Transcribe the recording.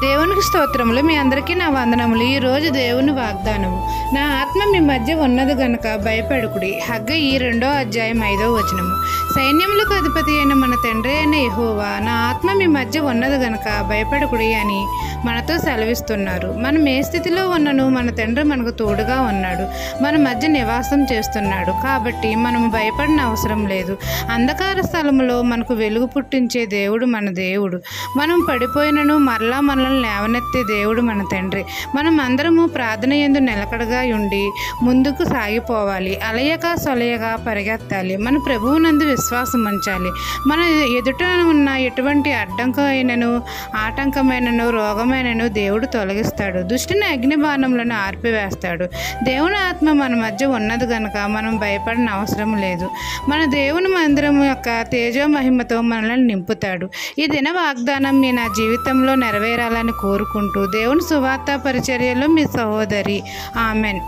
దేవునికి స్తోత్రములు. మీ అందరికీ నా వందనములు. ఈరోజు దేవుని వాగ్దానము. నా ఆత్మ మీ మధ్య ఉన్నది గనుక భయపడకుడి. హగ్గయి 2వ అధ్యాయం 5వ వచనము. సైన్యములకు అధిపతి అయిన మన తండ్రి అయిన యెహోవా నా ఆత్మ మీ మధ్య ఉన్నది గనుక భయపడకుడి అని మనతో సెలవిస్తున్నారు. మనం ఏ స్థితిలో ఉన్నను మన తండ్రి మనకు తోడుగా ఉన్నాడు, మన మధ్య నివాసం చేస్తున్నాడు. కాబట్టి మనము భయపడిన అవసరం లేదు. అంధకార స్థలములో మనకు వెలుగు పుట్టించే దేవుడు మన దేవుడు. మనం పడిపోయినను మరలా మనల్ని లేవనెత్తే దేవుడు మన తండ్రి. మనం అందరము ప్రార్థన యందు నిలకడగా ఉండి ముందుకు సాగిపోవాలి. అలయక సొలయగా పరిగెత్తాలి. మన ప్రభువునందు విశ్వాసం ఉంచాలి. మన ఎదుట ఉన్న ఎటువంటి అడ్డంకమైనను ఆటంకమైనను రోగమైనను దేవుడు తొలగిస్తాడు. దుష్టుని అగ్ని బాణములను ఆర్పివేస్తాడు. దేవుని ఆత్మ మన మధ్య ఉన్నది గనుక మనం భయపడిన అవసరం లేదు. మన దేవుని మందిరం యొక్క తేజో మహిమతో మనల్ని నింపుతాడు. ఈ దిన వాగ్దానం మీ నా జీవితంలో నెరవేరాలని కోరుకుంటూ దేవుని సువార్త పరిచర్యలో మీ సహోదరి. ఆమెన్.